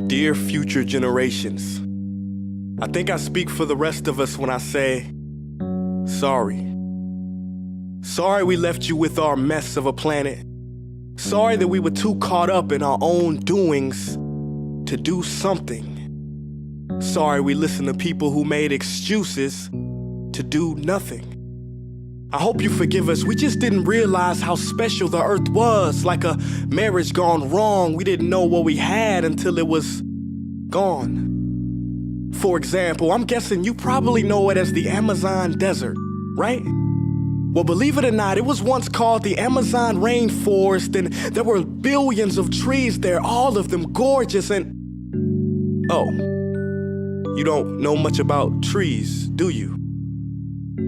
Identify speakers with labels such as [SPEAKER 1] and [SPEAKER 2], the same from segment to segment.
[SPEAKER 1] Dear future generations, I think I speak for the rest of us when I say, sorry. Sorry we left you with our mess of a planet. Sorry that we were too caught up in our own doings to do something. Sorry we listened to people who made excuses to do nothing. I hope you forgive us. We just didn't realize how special the earth was. Like a marriage gone wrong, we didn't know what we had until it was gone. For example, I'm guessing you probably know it as the Amazon desert, right? Well, believe it or not, it was once called the Amazon rainforest, and there were billions of trees there, all of them gorgeous. And oh, you don't know much about trees, do you?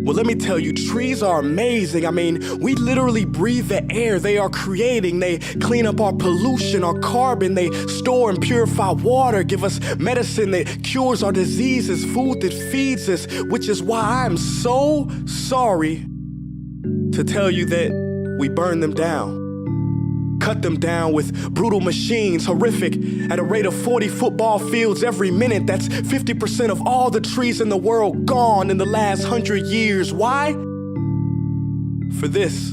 [SPEAKER 1] Well, let me tell you, trees are amazing. I mean, we literally breathe the air they are creating. They clean up our pollution, our carbon. They store and purify water, give us medicine that cures our diseases, food that feeds us, which is why I'm so sorry to tell you that we burn them down. Cut them down with brutal machines, horrific, at a rate of 40 football fields every minute. That's 50% of all the trees in the world gone in the last 100 years. Why? For this.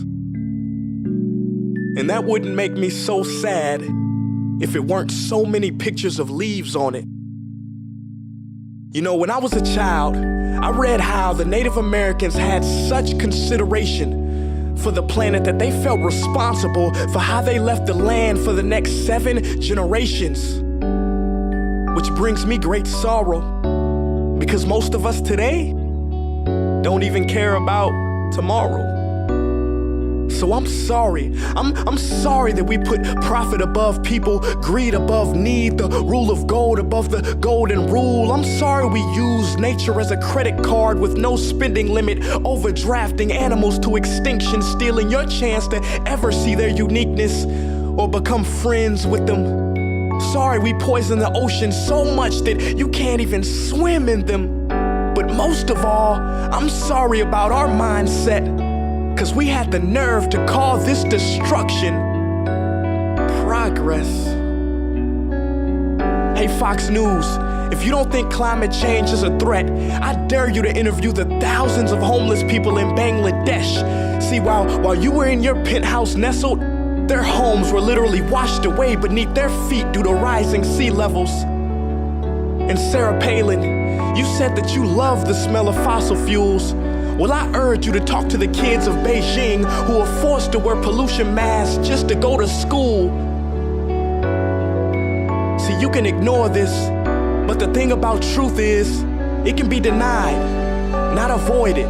[SPEAKER 1] And that wouldn't make me so sad if it weren't so many pictures of leaves on it. You know, when I was a child, I read how the Native Americans had such consideration for the planet that they felt responsible for how they left the land for the next 7 generations. Which brings me great sorrow, because most of us today don't even care about tomorrow. So I'm sorry. I'm sorry that we put profit above people, greed above need, the rule of gold above the golden rule. I'm sorry we use nature as a credit card with no spending limit, overdrafting animals to extinction, stealing your chance to ever see their uniqueness or become friends with them. Sorry we poison the ocean so much that you can't even swim in them. But most of all, I'm sorry about our mindset, 'cause we had the nerve to call this destruction progress. Hey Fox News, if you don't think climate change is a threat, I dare you to interview the thousands of homeless people in Bangladesh. See, while you were in your penthouse nestled, their homes were literally washed away beneath their feet due to rising sea levels. And Sarah Palin, you said that you love the smell of fossil fuels. Well, I urge you to talk to the kids of Beijing who are forced to wear pollution masks just to go to school. See, you can ignore this, but the thing about truth is, it can be denied, not avoided.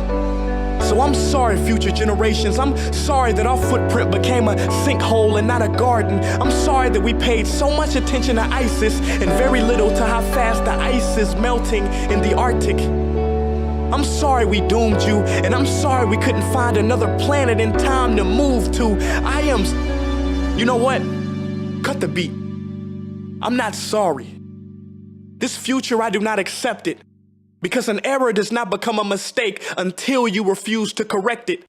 [SPEAKER 1] So I'm sorry, future generations. I'm sorry that our footprint became a sinkhole and not a garden. I'm sorry that we paid so much attention to ISIS and very little to how fast the ice is melting in the Arctic. I'm sorry we doomed you, and I'm sorry we couldn't find another planet in time to move to. You know what? Cut the beat. I'm not sorry. This future, I do not accept it, because an error does not become a mistake until you refuse to correct it.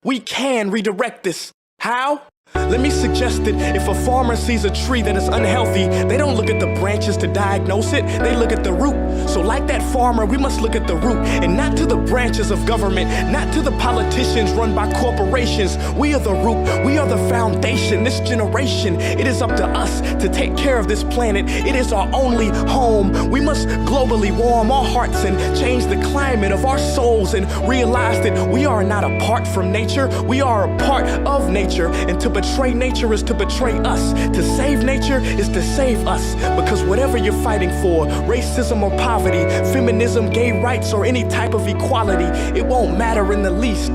[SPEAKER 1] We can redirect this. How? Let me suggest that if a farmer sees a tree that is unhealthy, they don't look at the branches to diagnose it, they look at the root. So like that farmer, we must look at the root, and not to the branches of government, not to the politicians run by corporations. We are the root, we are the foundation. This generation, it is up to us to take care of this planet. It is our only home. We must globally warm our hearts and change the climate of our souls and realize that we are not apart from nature, we are a part of nature. And to betray nature is to betray us. To save nature is to save us. Because whatever you're fighting for, racism or poverty, feminism, gay rights, or any type of equality, it won't matter in the least.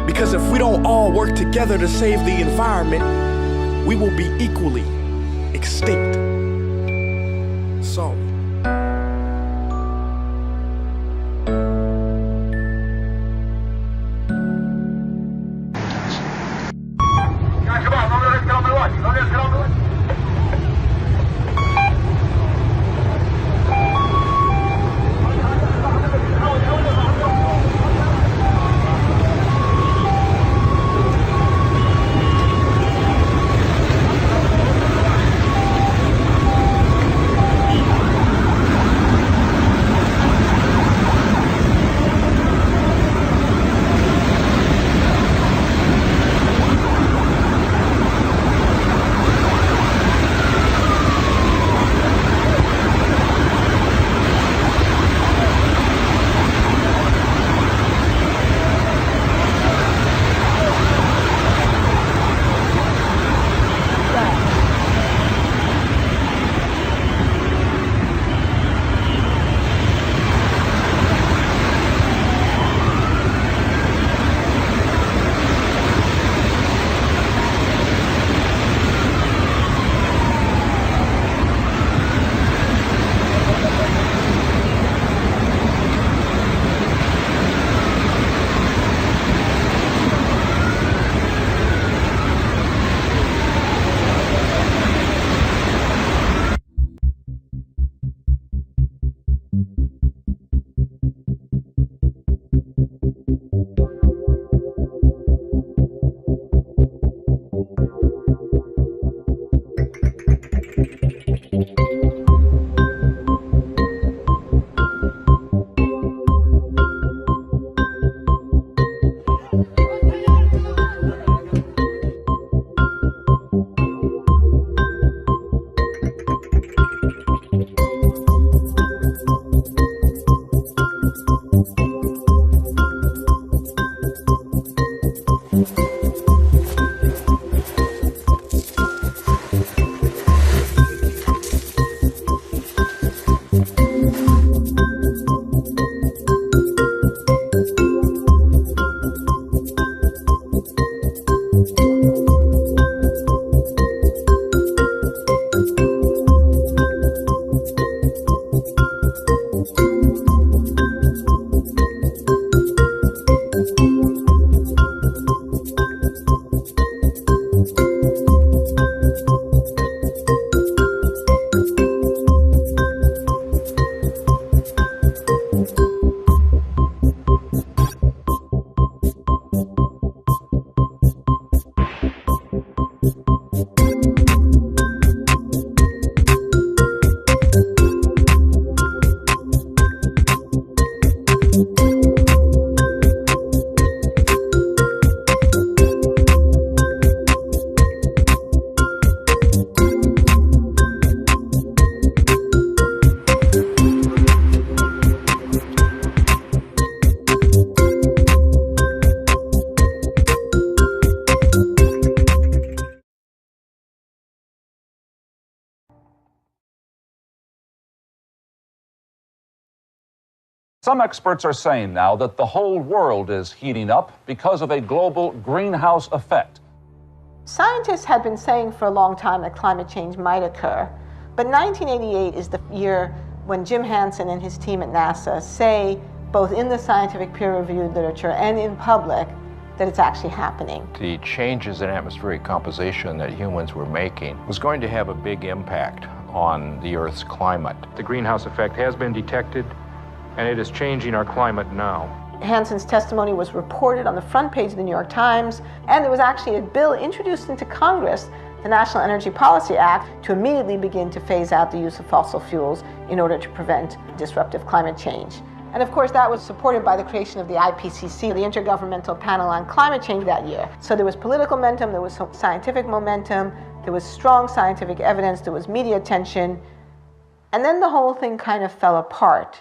[SPEAKER 1] Because if we don't all work together to save the environment, we will be equally extinct. Sorry.
[SPEAKER 2] Some experts are saying now that the whole world is heating up because of a global greenhouse effect.
[SPEAKER 3] Scientists had been saying for a long time that climate change might occur, but 1988 is the year when Jim Hansen and his team at NASA say, both in the scientific peer-reviewed literature and in public, that it's actually happening.
[SPEAKER 4] The changes in atmospheric composition that humans were making was going to have a big impact on the Earth's climate.
[SPEAKER 5] The greenhouse effect has been detected, and it is changing our climate now.
[SPEAKER 3] Hansen's testimony was reported on the front page of the New York Times, and there was actually a bill introduced into Congress, the National Energy Policy Act, to immediately begin to phase out the use of fossil fuels in order to prevent disruptive climate change. And of course, that was supported by the creation of the IPCC, the Intergovernmental Panel on Climate Change, that year. So there was political momentum, there was scientific momentum, there was strong scientific evidence, there was media attention, and then the whole thing kind of fell apart.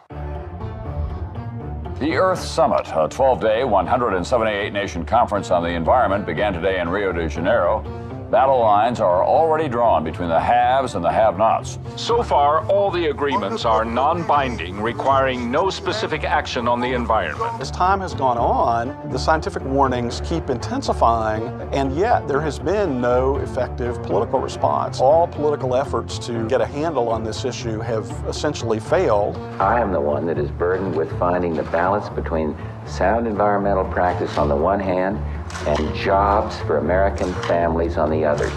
[SPEAKER 6] The Earth Summit, a 12-day, 178-nation conference on the environment, began today in Rio de Janeiro. Battle lines are already drawn between the haves and the have-nots.
[SPEAKER 5] So far, all the agreements are non-binding, requiring no specific action on the environment.
[SPEAKER 7] As time has gone on, the scientific warnings keep intensifying, and yet there has been no effective political response. All political efforts to get a handle on this issue have essentially failed.
[SPEAKER 8] I am the one that is burdened with finding the balance between sound environmental practice on the one hand and jobs for American families on the other.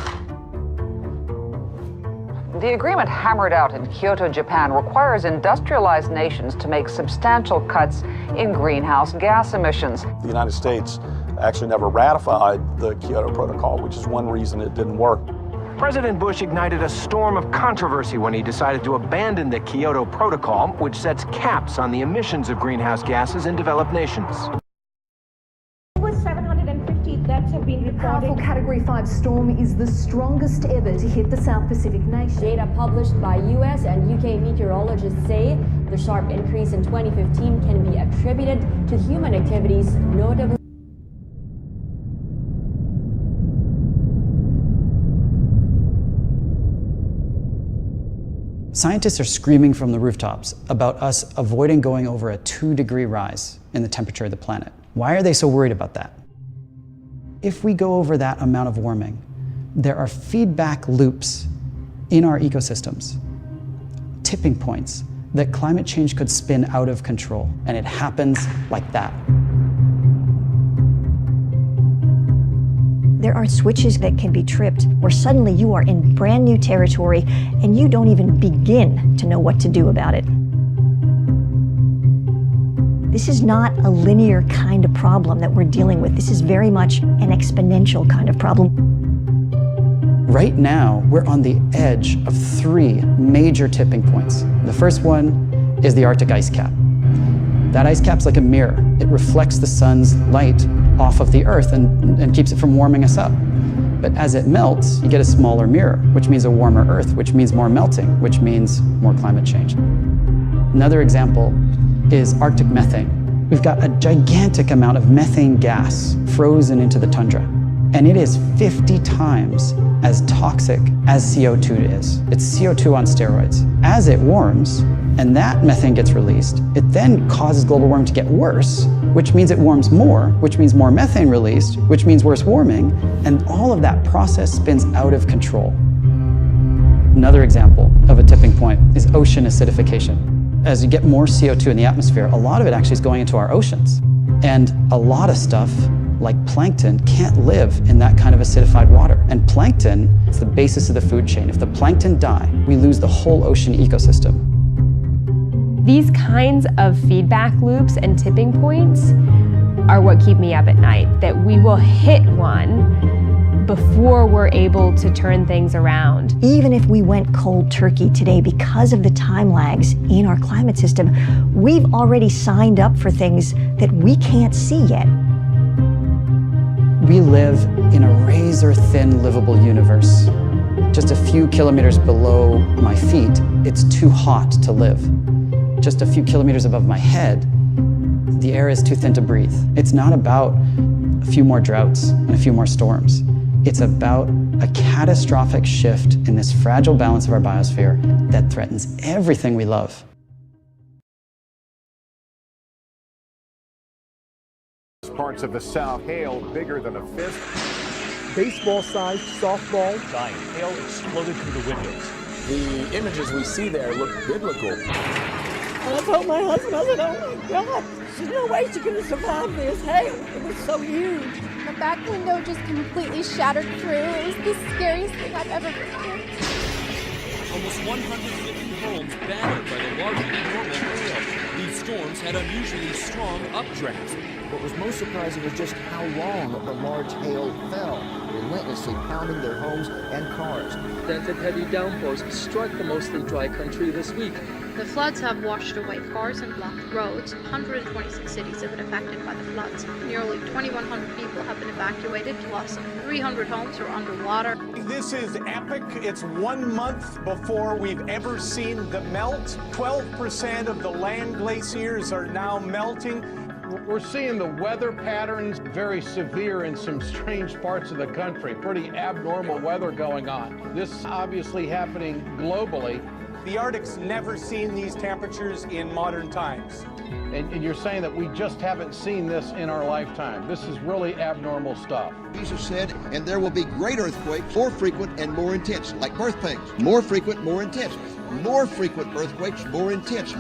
[SPEAKER 9] The agreement hammered out in Kyoto, Japan, requires industrialized nations to make substantial cuts in greenhouse gas emissions.
[SPEAKER 7] The United States actually never ratified the Kyoto Protocol, which is one reason it didn't work.
[SPEAKER 10] President Bush ignited a storm of controversy when he decided to abandon the Kyoto Protocol, which sets caps on the emissions of greenhouse gases in developed nations.
[SPEAKER 11] Over 750 deaths have been reported.
[SPEAKER 12] Powerful Category 5 storm is the strongest ever to hit the South Pacific nation.
[SPEAKER 13] Data published by US and UK meteorologists say the sharp increase in 2015 can be attributed to human activities, notably
[SPEAKER 14] Scientists are screaming from the rooftops about us avoiding going over a 2-degree rise in the temperature of the planet. Why are they so worried about that? If we go over that amount of warming, there are feedback loops in our ecosystems, tipping points that climate change could spin out of control, and it happens like that.
[SPEAKER 15] There are switches that can be tripped where suddenly you are in brand new territory and you don't even begin to know what to do about it. This is not a linear kind of problem that we're dealing with. This is very much an exponential kind of problem.
[SPEAKER 14] Right now, we're on the edge of 3 major tipping points. The first one is the Arctic ice cap. That ice cap's like a mirror. It reflects the sun's light off of the Earth and keeps it from warming us up. But as it melts, you get a smaller mirror, which means a warmer Earth, which means more melting, which means more climate change. Another example is Arctic methane. We've got a gigantic amount of methane gas frozen into the tundra, and it is 50 times as toxic as CO2 is. It's CO2 on steroids. As it warms, and that methane gets released, it then causes global warming to get worse, which means it warms more, which means more methane released, which means worse warming, and all of that process spins out of control. Another example of a tipping point is ocean acidification. As you get more CO2 in the atmosphere, a lot of it actually is going into our oceans. And a lot of stuff, like plankton, can't live in that kind of acidified water. And plankton is the basis of the food chain. If the plankton die, we lose the whole ocean ecosystem.
[SPEAKER 16] These kinds of feedback loops and tipping points are what keep me up at night, that we will hit one before we're able to turn things around.
[SPEAKER 15] Even if we went cold turkey today, because of the time lags in our climate system, we've already signed up for things that we can't see yet.
[SPEAKER 14] We live in a razor-thin livable universe. Just a few kilometers below my feet, it's too hot to live. Just a few kilometers above my head, the air is too thin to breathe. It's not about a few more droughts and a few more storms. It's about a catastrophic shift in this fragile balance of our biosphere that threatens everything we love.
[SPEAKER 17] parts of the South. Hail bigger than a fist.
[SPEAKER 18] Baseball-sized softball.
[SPEAKER 19] Giant hail exploded through the windows.
[SPEAKER 18] The images we see there look biblical.
[SPEAKER 20] And I told my husband, I said, oh my God, there's no way she could have survived this hail. It was so huge.
[SPEAKER 21] The back window just completely shattered through. It was the scariest thing I've ever experienced.
[SPEAKER 22] Almost 150 homes battered by the larger than normal hail. These storms had unusually strong updrafts.
[SPEAKER 23] What was most surprising was just how long the large hail fell, relentlessly pounding their homes and cars.
[SPEAKER 24] Dented heavy downpours struck the mostly dry country this week.
[SPEAKER 25] The floods have washed away cars and blocked roads. 126 cities have been affected by the floods. Nearly 2,100 people have been evacuated, plus 300 homes are underwater.
[SPEAKER 26] This is epic. It's 1 month before we've ever seen the melt. 12% of the land glaciers are now melting.
[SPEAKER 27] We're seeing the weather patterns very severe in some strange parts of the country. Pretty abnormal weather going on. This obviously happening globally.
[SPEAKER 26] The Arctic's never seen these temperatures in modern times.
[SPEAKER 27] And you're saying that we just haven't seen this in our lifetime. This is really abnormal stuff.
[SPEAKER 28] Jesus said, and there will be great earthquakes, more frequent and more intense, like birth pains. More frequent, more intense. More frequent earthquakes, more intense.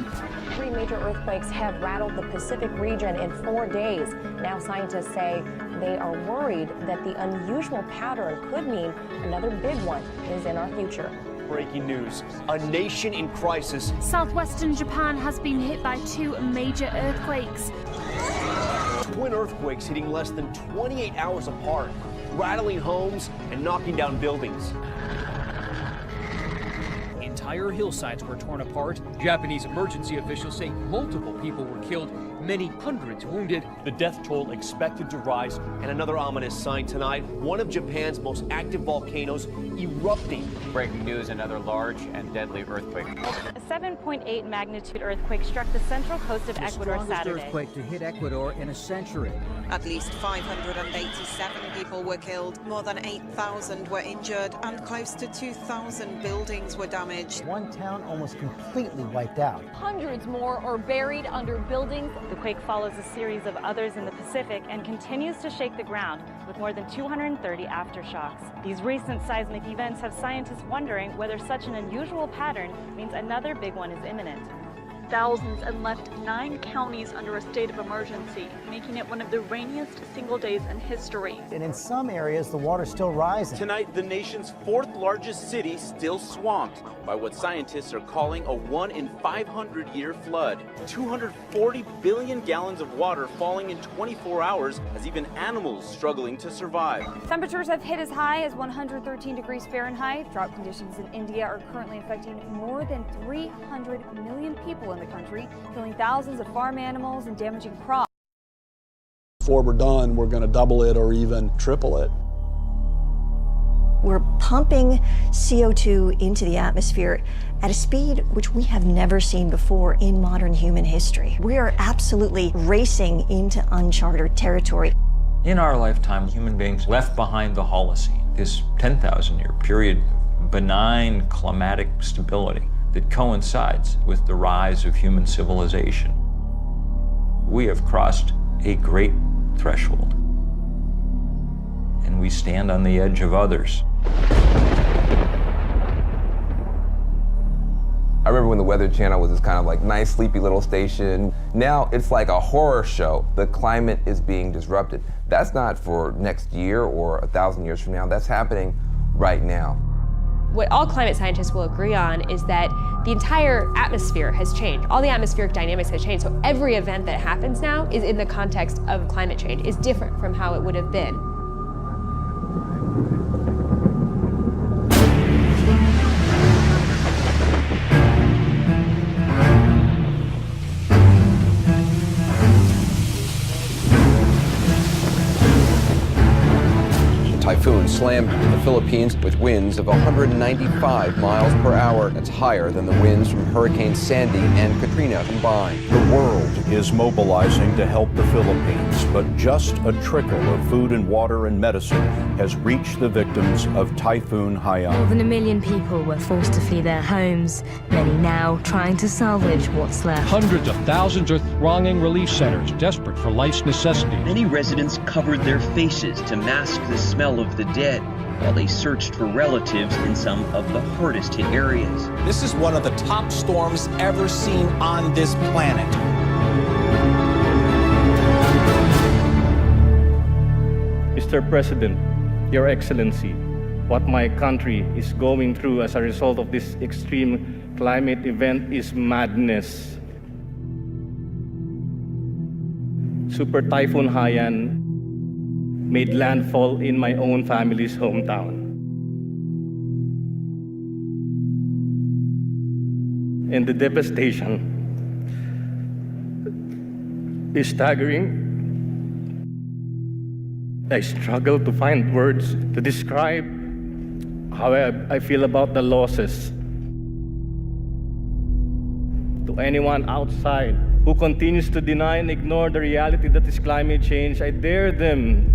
[SPEAKER 29] 3 major earthquakes have rattled the Pacific region in 4 days. Now scientists say they are worried that the unusual pattern could mean another big one is in our future.
[SPEAKER 19] Breaking news, a nation in crisis.
[SPEAKER 30] Southwestern Japan has been hit by 2 major earthquakes.
[SPEAKER 19] Twin earthquakes hitting less than 28 hours apart, rattling homes and knocking down buildings.
[SPEAKER 22] Entire hillsides were torn apart. Japanese emergency officials say multiple people were killed, many hundreds wounded.
[SPEAKER 19] The death toll expected to rise, and another ominous sign tonight, one of Japan's most active volcanoes erupting.
[SPEAKER 31] Breaking news, another large and deadly earthquake.
[SPEAKER 32] A 7.8 magnitude earthquake struck the central coast of Ecuador Saturday.
[SPEAKER 33] The strongest earthquake to hit Ecuador in a century.
[SPEAKER 34] At least 587 people were killed, more than 8,000 were injured, and close to 2,000 buildings were damaged.
[SPEAKER 33] One town almost completely wiped out.
[SPEAKER 32] Hundreds more are buried under buildings. The quake follows a series of others in the Pacific and continues to shake the ground, with more than 230 aftershocks. These recent seismic events have scientists wondering whether such an unusual pattern means another big one is imminent.
[SPEAKER 35] Thousands and left 9 counties under a state of emergency, making it one of the rainiest single days in history.
[SPEAKER 33] And in some areas, the water's still rising.
[SPEAKER 36] Tonight, the nation's 4th largest city still swamped by what scientists are calling a 1 in 500-year flood. 240 billion gallons of water falling in 24 hours has even animals struggling to survive.
[SPEAKER 32] Temperatures have hit as high as 113 degrees Fahrenheit. Drought conditions in India are currently affecting more than 300 million people in the country, killing thousands of farm animals and damaging crops.
[SPEAKER 7] Before we're done, we're going to double it or even triple it.
[SPEAKER 15] We're pumping CO2 into the atmosphere at a speed which we have never seen before in modern human history. We are absolutely racing into uncharted territory.
[SPEAKER 4] In our lifetime, human beings left behind the Holocene, this 10,000-year period of benign climatic stability that coincides with the rise of human civilization. We have crossed a great threshold, and we stand on the edge of others.
[SPEAKER 37] I remember when the Weather Channel was this kind of like nice, sleepy little station. Now it's like a horror show. The climate is being disrupted. That's not for next year or 1,000 years from now. That's happening right now.
[SPEAKER 16] What all climate scientists will agree on is that the entire atmosphere has changed. All the atmospheric dynamics has changed. So every event that happens now is in the context of climate change, is different from how it would have been.
[SPEAKER 4] Typhoon
[SPEAKER 27] slammed into the Philippines with winds of 195 miles per hour. That's higher than the winds from Hurricane Sandy and Katrina combined.
[SPEAKER 1] The world is mobilizing to help the Philippines, but just a trickle of food and water and medicine has reached the victims of Typhoon Haiyan.
[SPEAKER 30] More than 1 million people were forced to flee their homes, many now trying to salvage what's left.
[SPEAKER 2] Hundreds of thousands are thronging relief centers, desperate for life's necessities.
[SPEAKER 3] Many residents covered their faces to mask the smell of the dead while they searched for relatives in some of the hardest hit areas.
[SPEAKER 5] This is one of the top storms ever seen on this planet.
[SPEAKER 6] Mr. President, Your Excellency, what my country is going through as a result of this extreme climate event is madness. Super Typhoon Haiyan made landfall in my own family's hometown. And the devastation is staggering. I struggle to find words to describe how I feel about the losses. To anyone outside who continues to deny and ignore the reality that is climate change, I dare them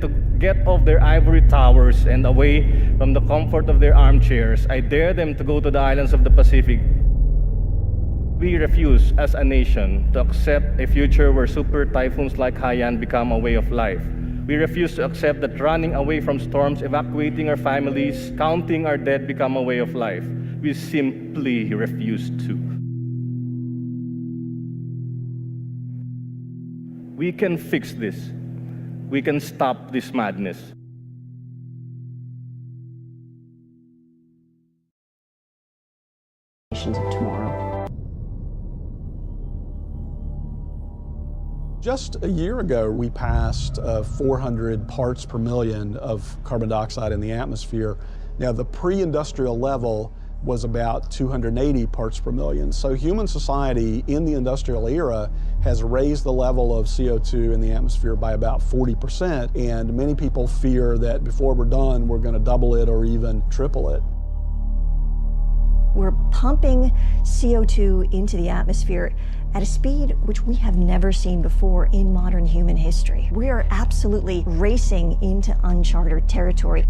[SPEAKER 6] to get off their ivory towers and away from the comfort of their armchairs. I dare them to go to the islands of the Pacific. We refuse as a nation to accept a future where super typhoons like Haiyan become a way of life. We refuse to accept that running away from storms, evacuating our families, counting our dead become a way of life. We simply refuse to. We can fix this. We can stop this madness.
[SPEAKER 8] Of tomorrow.
[SPEAKER 7] Just a year ago, we passed 400 parts per million of carbon dioxide in the atmosphere. Now, the pre-industrial level was about 280 parts per million. So human society in the industrial era has raised the level of CO2 in the atmosphere by about 40%, and many people fear that before we're done, we're going to double it or even triple it.
[SPEAKER 15] We're pumping CO2 into the atmosphere at a speed which we have never seen before in modern human history. We are absolutely racing into uncharted territory.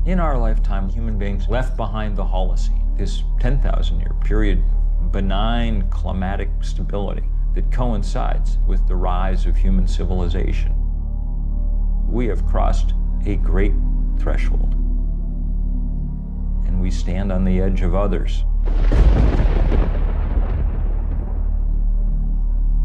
[SPEAKER 4] In our lifetime, human beings left behind the Holocene, this 10,000-year period of benign climatic stability that coincides with the rise of human civilization. We have crossed a great threshold, and we stand on the edge of others.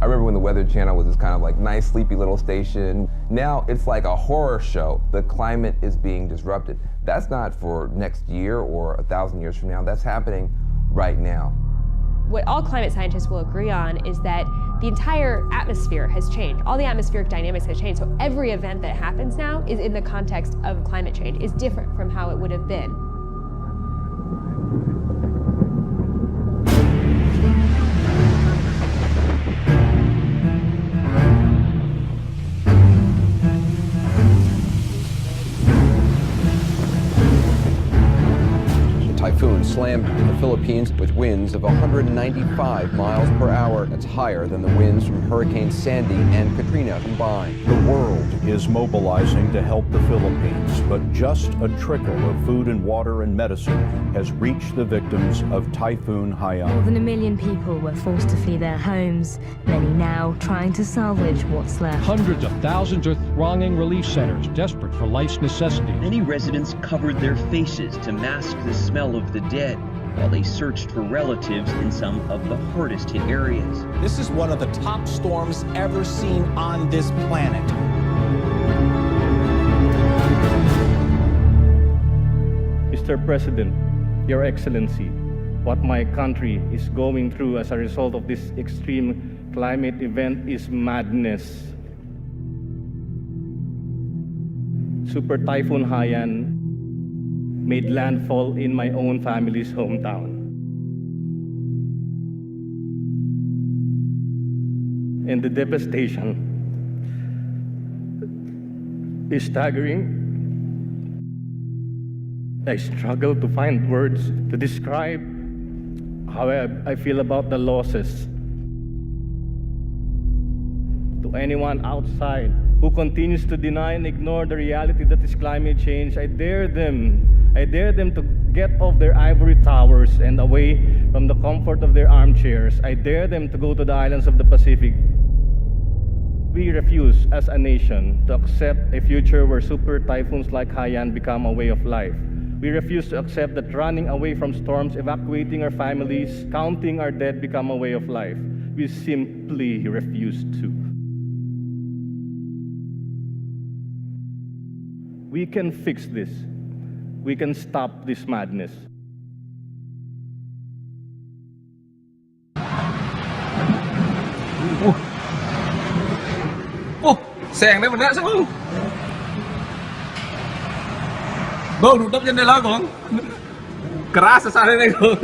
[SPEAKER 37] I remember when the Weather Channel was this kind of like nice, sleepy little station. Now it's like a horror show. The climate is being disrupted. That's not for next year or 1,000 years from now. That's happening right now.
[SPEAKER 16] What all climate scientists will agree on is that the entire atmosphere has changed. All the atmospheric dynamics has changed. So every event that happens now is in the context of climate change, is different from how it would have been.
[SPEAKER 27] Typhoon slammed into the Philippines with winds of 195 miles per hour. That's higher than the winds from Hurricane Sandy and Katrina combined.
[SPEAKER 1] The world is mobilizing to help the Philippines, but just a trickle of food and water and medicine has reached the victims of Typhoon Haiyan.
[SPEAKER 30] More than 1 million people were forced to flee their homes, many now trying to salvage what's left.
[SPEAKER 2] Hundreds of thousands are thronging relief centers, desperate for life's necessities.
[SPEAKER 3] Many residents covered their faces to mask the smell of the dead while they searched for relatives in some of the hardest hit areas.
[SPEAKER 5] This is one of the top storms ever seen on this planet.
[SPEAKER 6] Mr. President, Your Excellency, what my country is going through as a result of this extreme climate event is madness. Super Typhoon Haiyan made landfall in my own family's hometown. And the devastation is staggering. I struggle to find words to describe how I feel about the losses. To anyone outside who continues to deny and ignore the reality that is climate change, I dare them to get off their ivory towers and away from the comfort of their armchairs. I dare them to go to the islands of the Pacific. We refuse as a nation to accept a future where super typhoons like Haiyan become a way of life. We refuse to accept that running away from storms, evacuating our families, counting our dead become a way of life. We simply refuse to. We can fix this. We can stop this madness.
[SPEAKER 8] Sàng đấy mình đã xong. Bông đụng đắp chân đây lá con. Graças a Deus.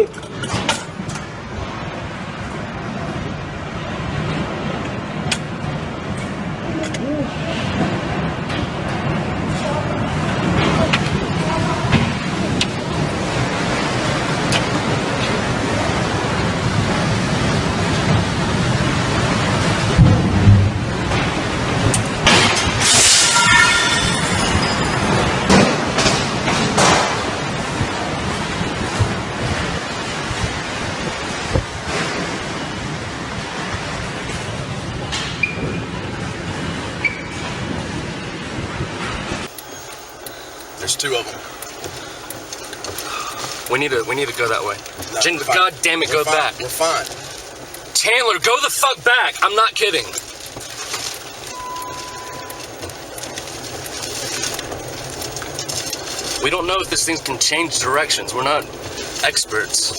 [SPEAKER 9] There's two of them. We need to go that way. No, God damn it, go back. We're fine. Chandler, go the fuck back. I'm not kidding. We don't know if this thing can change directions. We're not experts.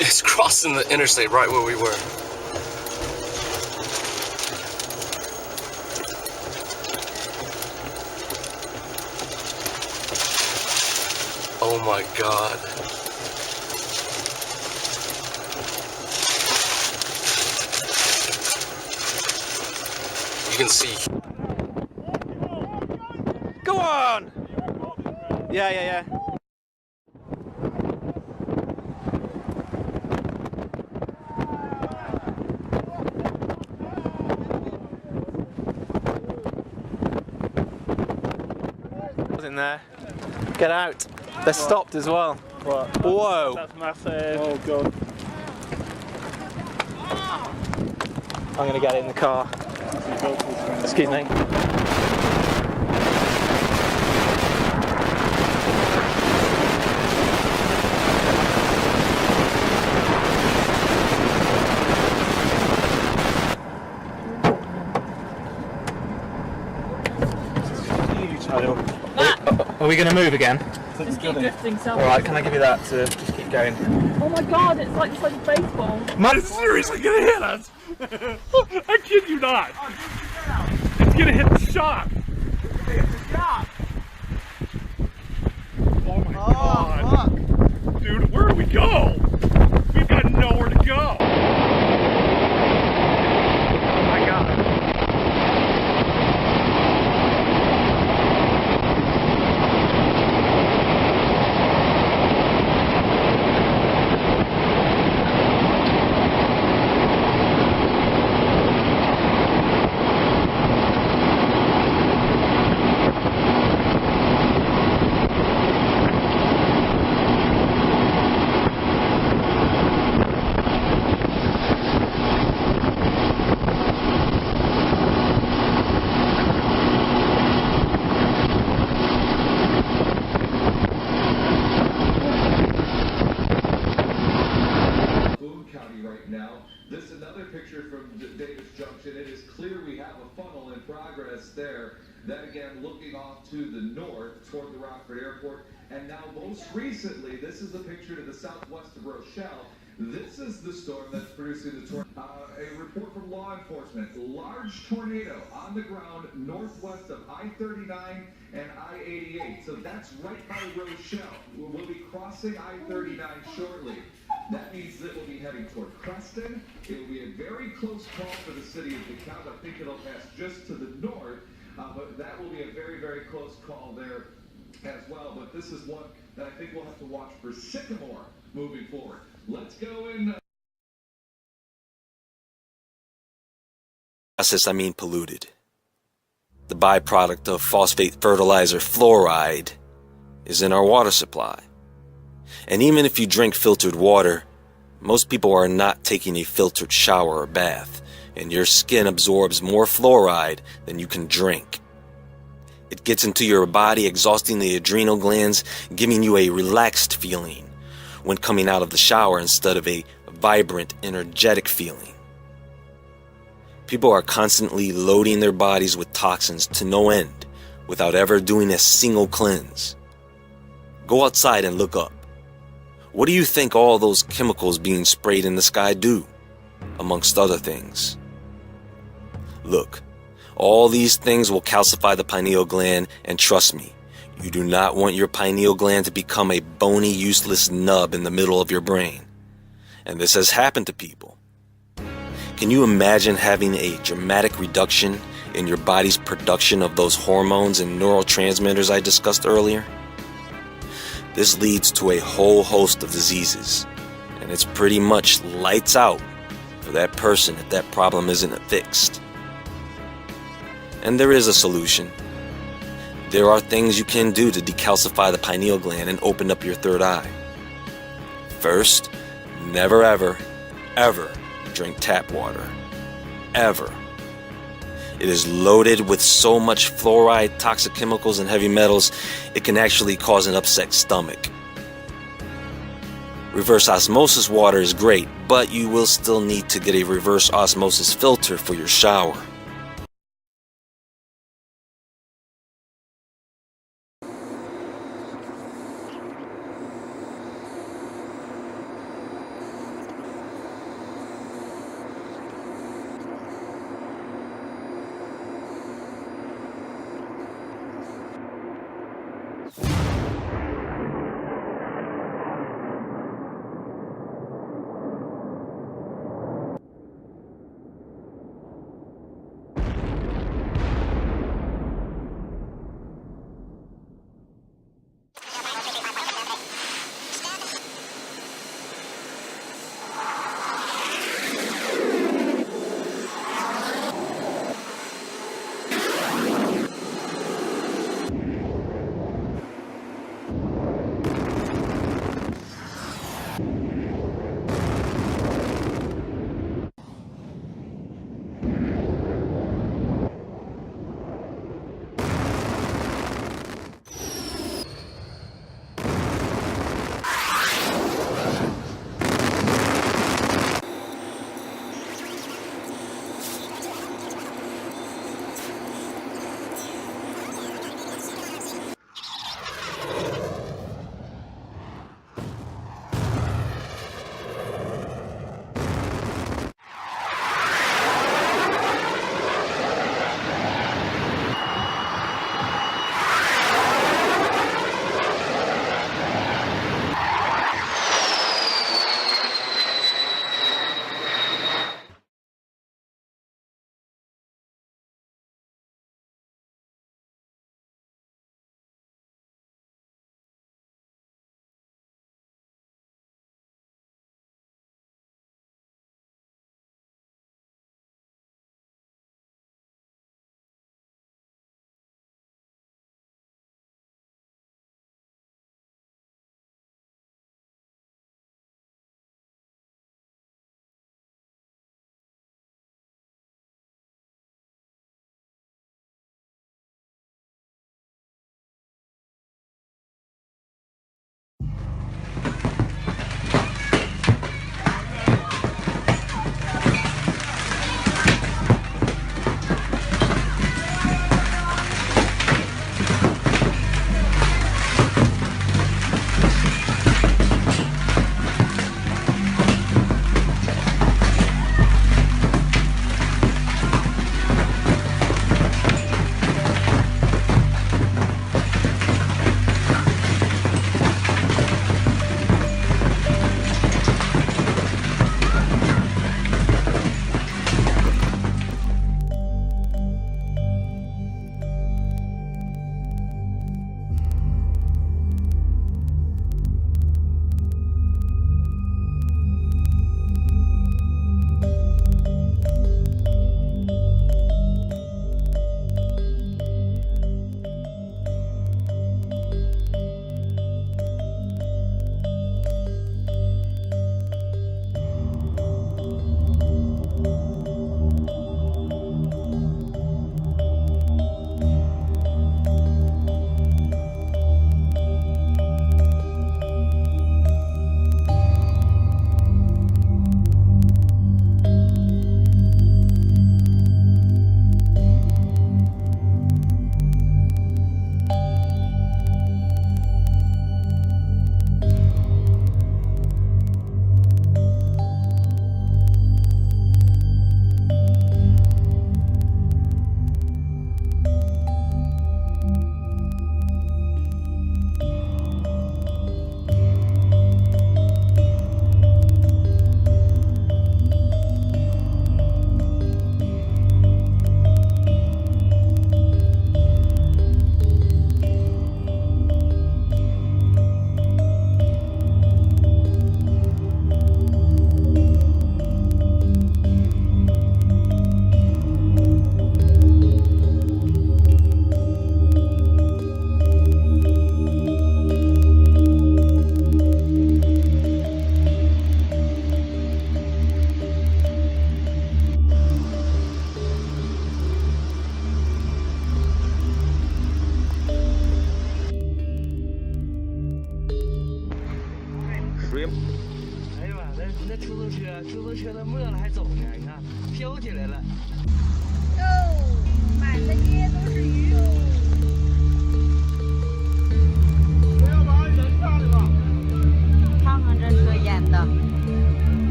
[SPEAKER 9] It's crossing the interstate right where we were. Oh my God. You can see.
[SPEAKER 10] Go on! Yeah. In there. Get out. They're stopped as well.
[SPEAKER 11] What?
[SPEAKER 10] Whoa.
[SPEAKER 11] That's massive. Oh God.
[SPEAKER 10] I'm gonna get in the car. Excuse me. Are we going to move again?
[SPEAKER 35] Just keep drifting south.
[SPEAKER 10] Alright, can I give you that to just keep going?
[SPEAKER 35] Oh my God, it's like baseball.
[SPEAKER 10] Man, it's seriously going to hit us!
[SPEAKER 11] I kid you not. It's gonna hit the shop. Oh my God. Fuck. Dude, where do we go? We've got nowhere to go. Oh my God.
[SPEAKER 12] This is another picture from Davis Junction. It is clear we have a funnel in progress there. That again looking off to the north toward the Rockford Airport. And now most recently, this is a picture to the southwest of Rochelle. This is the storm that's producing the tornado. A report from law enforcement. Large tornado on the ground northwest of I-39 and I-88. So that's right by Rochelle. We'll be crossing I-39 shortly. That means that we'll be heading toward Creston. It will be a very close call for the city of DeKalb. I think it'll pass just to the north, but that will be a very, very close call there as well. But this is one that I think we'll have to watch for Sycamore moving forward. Let's go in.
[SPEAKER 9] Process, I mean polluted. The byproduct of phosphate fertilizer fluoride is in our water supply. And even if you drink filtered water, most people are not taking a filtered shower or bath, and your skin absorbs more fluoride than you can drink. It gets into your body, exhausting the adrenal glands, giving you a relaxed feeling when coming out of the shower instead of a vibrant, energetic feeling. People are constantly loading their bodies with toxins to no end without ever doing a single cleanse. Go outside and look up. What do you think all those chemicals being sprayed in the sky do, amongst other things? Look, all these things will calcify the pineal gland, and trust me, you do not want your pineal gland to become a bony, useless nub in the middle of your brain. And this has happened to people. Can you imagine having a dramatic reduction in your body's production of those hormones and neurotransmitters I discussed earlier? This leads to a whole host of diseases, and it's pretty much lights out for that person if that problem isn't fixed. And there is a solution. There are things you can do to decalcify the pineal gland and open up your third eye. First, never ever, ever drink tap water. Ever. It is loaded with so much fluoride, toxic chemicals, and heavy metals, it can actually cause an upset stomach. Reverse osmosis water is great, but you will still need to get a reverse osmosis filter for your shower.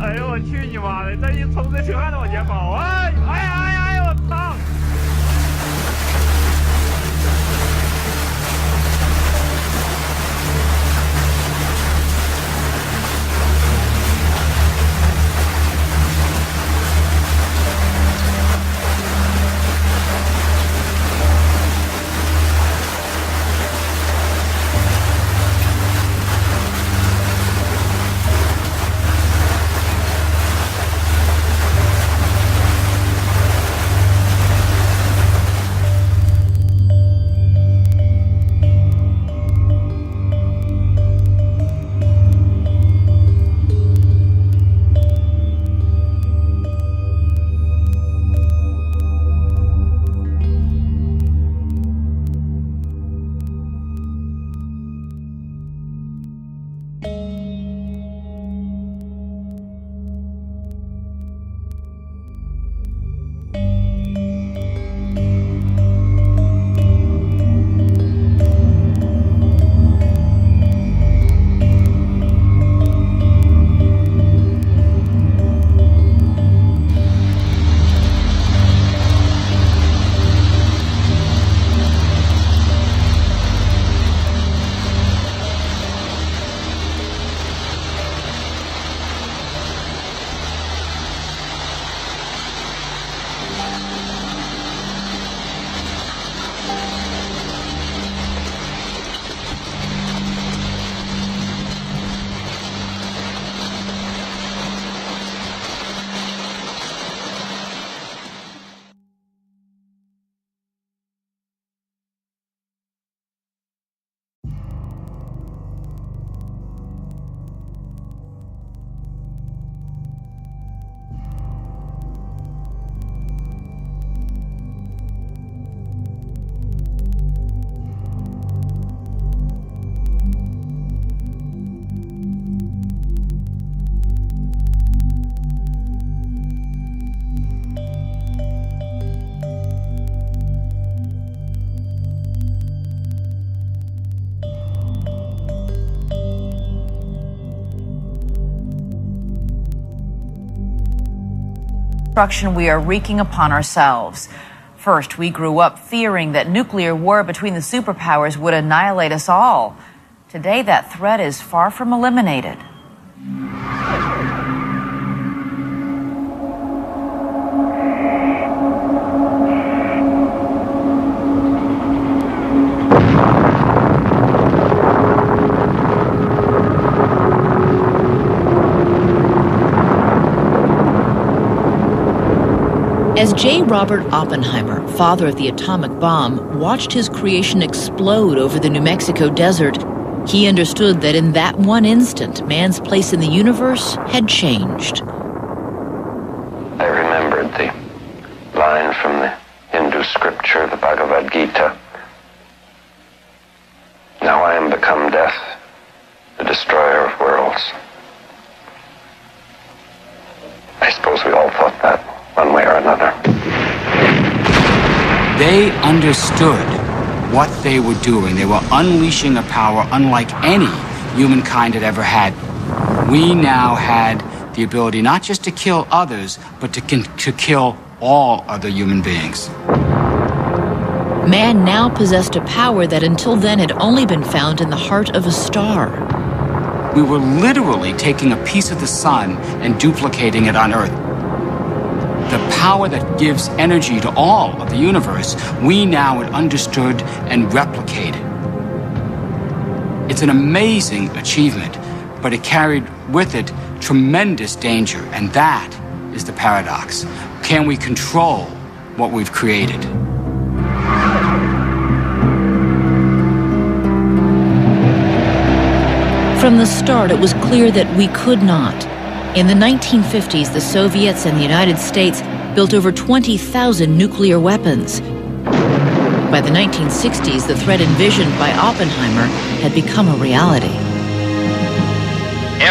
[SPEAKER 11] 哎呦我去你妈的！这一冲这车还得往前跑，哎我操！Destruction
[SPEAKER 13] we are wreaking upon ourselves. First, we grew up fearing that nuclear war between the superpowers would annihilate us all. Today, that threat is far from eliminated.
[SPEAKER 14] As J. Robert Oppenheimer, father of the atomic bomb, watched his creation explode over the New Mexico desert, he understood that in that one instant, man's place in the universe had changed.
[SPEAKER 17] I remembered the line from the Hindu scripture, the Bhagavad Gita. Now I am become death, the destroyer of worlds. I suppose we all thought that one way or another.
[SPEAKER 18] They understood what they were doing. They were unleashing a power unlike any humankind had ever had. We now had the ability not just to kill others, but to kill all other human beings.
[SPEAKER 14] Man now possessed a power that until then had only been found in the heart of a star.
[SPEAKER 18] We were literally taking a piece of the sun and duplicating it on Earth. The power that gives energy to all of the universe, we now had understood and replicated. It's an amazing achievement, but it carried with it tremendous danger, and that is the paradox. Can we control what we've created?
[SPEAKER 14] From the start, it was clear that we could not. In the 1950s, the Soviets and the United States built over 20,000 nuclear weapons. By the 1960s, the threat envisioned by Oppenheimer had become a reality.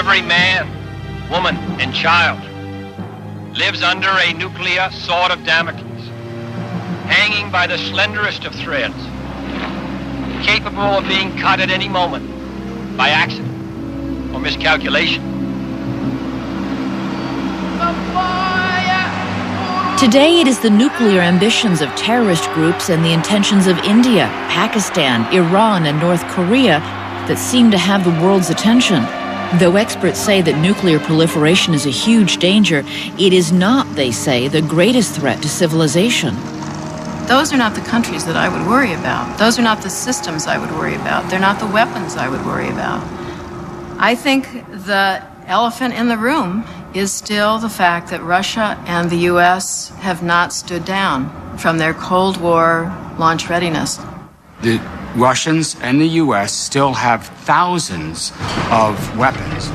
[SPEAKER 7] Every man, woman, and child lives under a nuclear sword of Damocles, hanging by the slenderest of threads, capable of being cut at any moment by accident or miscalculation.
[SPEAKER 14] Today, it is the nuclear ambitions of terrorist groups and the intentions of India, Pakistan, Iran, and North Korea that seem to have the world's attention. Though experts say that nuclear proliferation is a huge danger, it is not, they say, the greatest threat to civilization.
[SPEAKER 15] Those are not the countries that I would worry about. Those are not the systems I would worry about. They're not the weapons I would worry about. I think the elephant in the room is still the fact that Russia and the U.S. have not stood down from their Cold War launch readiness.
[SPEAKER 18] The Russians and the U.S. still have thousands of weapons,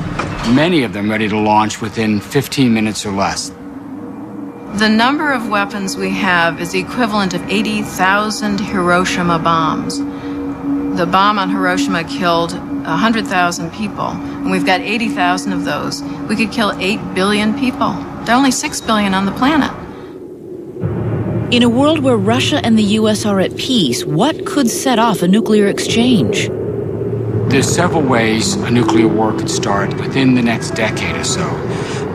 [SPEAKER 18] many of them ready to launch within 15 minutes or less.
[SPEAKER 15] The number of weapons we have is the equivalent of 80,000 Hiroshima bombs. The bomb on Hiroshima killed 100,000 people, and we've got 80,000 of those. We could kill 8 billion people. There are only 6 billion on the planet.
[SPEAKER 14] In a world where Russia and the U.S. are at peace, what could set off a nuclear exchange?
[SPEAKER 18] There's several ways a nuclear war could start within the next decade or so.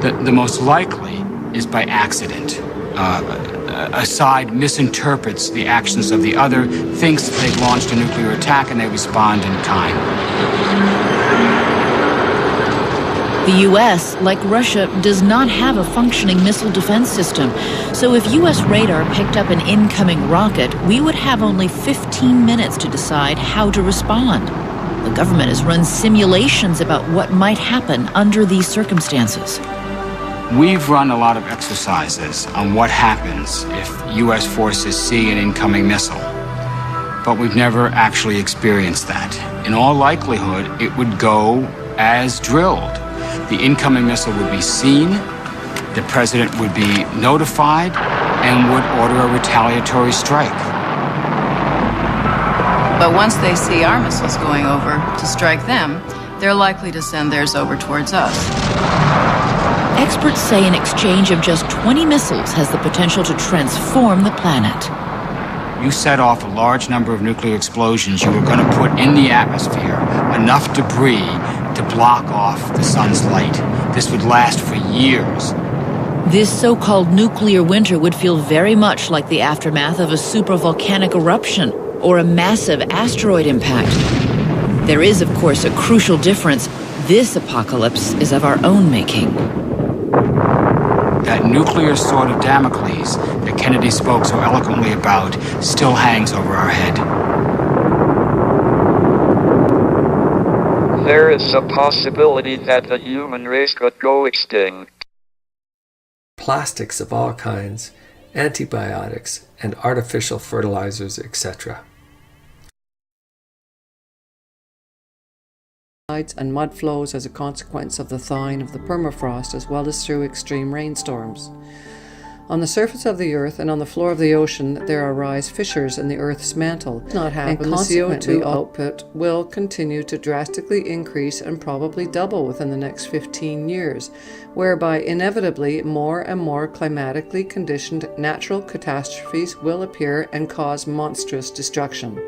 [SPEAKER 18] The most likely is by accident. A side misinterprets the actions of the other, thinks that they've launched a nuclear attack, and they respond in kind.
[SPEAKER 14] The U.S., like Russia, does not have a functioning missile defense system. So if U.S. radar picked up an incoming rocket, we would have only 15 minutes to decide how to respond. The government has run simulations about what might happen under these circumstances.
[SPEAKER 18] We've run a lot of exercises on what happens if U.S. forces see an incoming missile, but we've never actually experienced that. In all likelihood, it would go as drilled. The incoming missile would be seen, the president would be notified, and would order a retaliatory strike.
[SPEAKER 15] But once they see our missiles going over to strike them, they're likely to send theirs over towards us.
[SPEAKER 14] Experts say an exchange of just 20 missiles has the potential to transform the planet.
[SPEAKER 18] You set off a large number of nuclear explosions, you were going to put in the atmosphere enough debris to block off the sun's light. This would last for years.
[SPEAKER 14] This so-called nuclear winter would feel very much like the aftermath of a supervolcanic eruption or a massive asteroid impact. There is, of course, a crucial difference. This apocalypse is of our own making.
[SPEAKER 18] That nuclear sword of Damocles that Kennedy spoke so eloquently about still hangs over our head.
[SPEAKER 19] There is a possibility that the human race could go extinct.
[SPEAKER 20] Plastics of all kinds, antibiotics, and artificial fertilizers, etc.
[SPEAKER 21] And mud flows as a consequence of the thawing of the permafrost, as well as through extreme rainstorms. On the surface of the Earth and on the floor of the ocean, there arise fissures in the Earth's mantle, and consequently the CO2 output will continue to drastically increase and probably double within the next 15 years, whereby inevitably more and more climatically conditioned natural catastrophes will appear and cause monstrous destruction.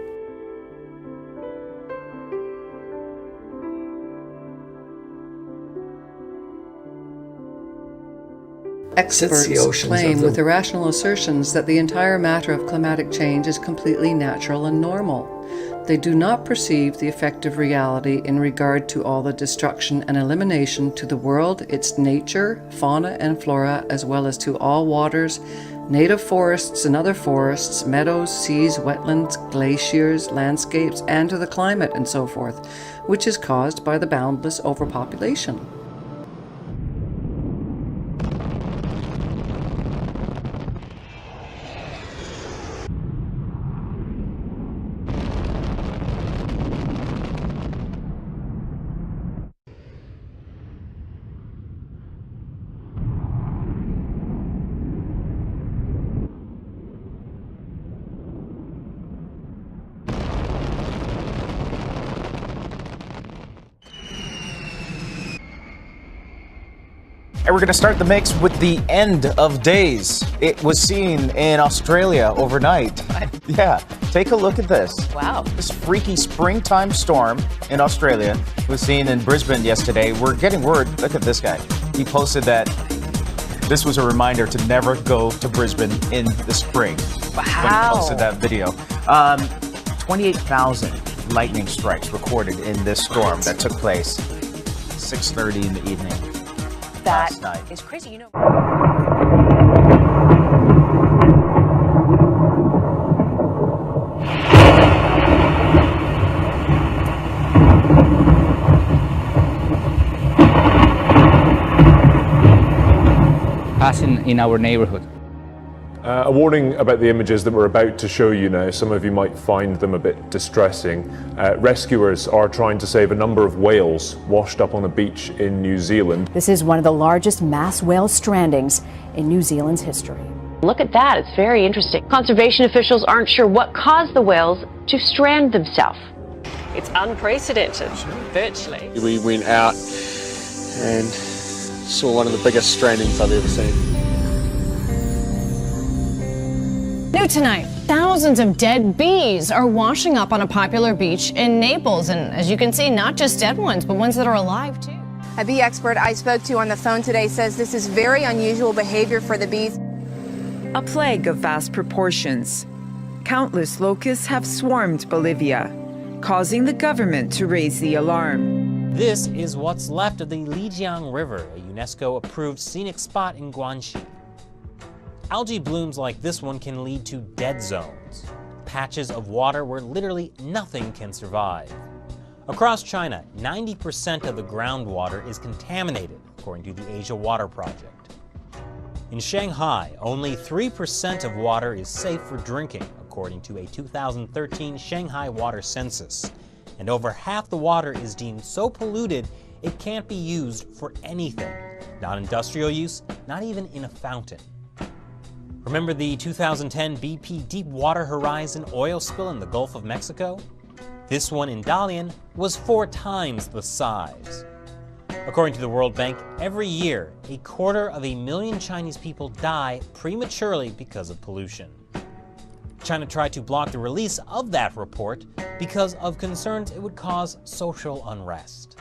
[SPEAKER 21] Experts claim with irrational assertions that the entire matter of climatic change is completely natural and normal. They do not perceive the effective reality in regard to all the destruction and elimination to the world, its nature, fauna and flora, as well as to all waters, native forests and other forests, meadows, seas, wetlands, glaciers, landscapes, and to the climate and so forth, which is caused by the boundless overpopulation.
[SPEAKER 5] And we're going to start the mix with the end of days. It was seen in Australia overnight. Yeah, take a look at this.
[SPEAKER 13] Wow.
[SPEAKER 5] This freaky springtime storm in Australia was seen in Brisbane yesterday. We're getting word. Look at this guy. He posted that this was a reminder to never go to Brisbane in the spring.
[SPEAKER 13] Wow.
[SPEAKER 5] When he posted that video. 28,000 lightning strikes recorded in this storm that took place 6:30 in the evening.
[SPEAKER 13] That
[SPEAKER 5] last night.
[SPEAKER 13] is crazy. You know.
[SPEAKER 1] Passing in our neighborhood.
[SPEAKER 4] A warning about the images that we're about to show you now. Some of you might find them a bit distressing. Rescuers are trying to save a number of whales washed up on a beach in New Zealand.
[SPEAKER 16] This is one of the largest mass whale strandings in New Zealand's history.
[SPEAKER 22] Look at that, it's very interesting. Conservation officials aren't sure what caused the whales to strand themselves.
[SPEAKER 23] It's unprecedented, virtually.
[SPEAKER 10] We went out and saw one of the biggest strandings I've ever seen.
[SPEAKER 24] New tonight, thousands of dead bees are washing up on a popular beach in Naples. And as you can see, not just dead ones, but ones that are alive too.
[SPEAKER 25] A bee expert I spoke to on the phone today says this is very unusual behavior for the bees.
[SPEAKER 26] A plague of vast proportions. Countless locusts have swarmed Bolivia, causing the government to raise the alarm.
[SPEAKER 27] This is what's left of the Lijiang River, a UNESCO-approved scenic spot in Guangxi. Algae blooms like this one can lead to dead zones, patches of water where literally nothing can survive. Across China, 90% of the groundwater is contaminated, according to the Asia Water Project. In Shanghai, only 3% of water is safe for drinking, according to a 2013 Shanghai water census. And over half the water is deemed so polluted it can't be used for anything. Not industrial use, not even in a fountain. Remember the 2010 BP Deepwater Horizon oil spill in the Gulf of Mexico? This one in Dalian was 4 times the size. According to the World Bank, every year, 250,000 Chinese people die prematurely because of pollution. China tried to block the release of that report because of concerns it would cause social unrest.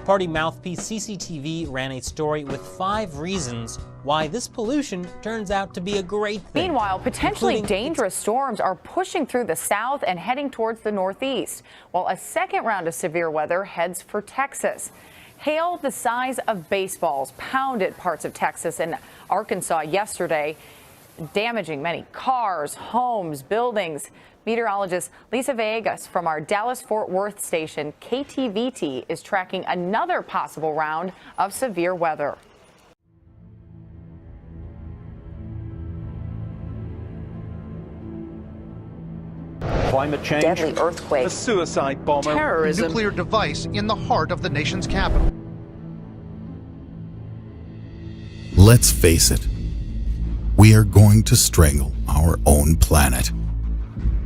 [SPEAKER 27] Party mouthpiece CCTV ran a story with 5 reasons why this pollution turns out to be a great thing.
[SPEAKER 28] Meanwhile, potentially dangerous storms are pushing through the south and heading towards the northeast, while a second round of severe weather heads for Texas. Hail the size of baseballs pounded parts of Texas and Arkansas yesterday, damaging many cars, homes, buildings. Meteorologist Lisa Villegas from our Dallas-Fort Worth station KTVT is tracking another possible round of severe weather.
[SPEAKER 30] Climate change,
[SPEAKER 28] deadly earthquake,
[SPEAKER 30] a suicide bomber,
[SPEAKER 28] terrorism,
[SPEAKER 30] nuclear device in the heart of the nation's capital.
[SPEAKER 29] Let's face it, we are going to strangle our own planet.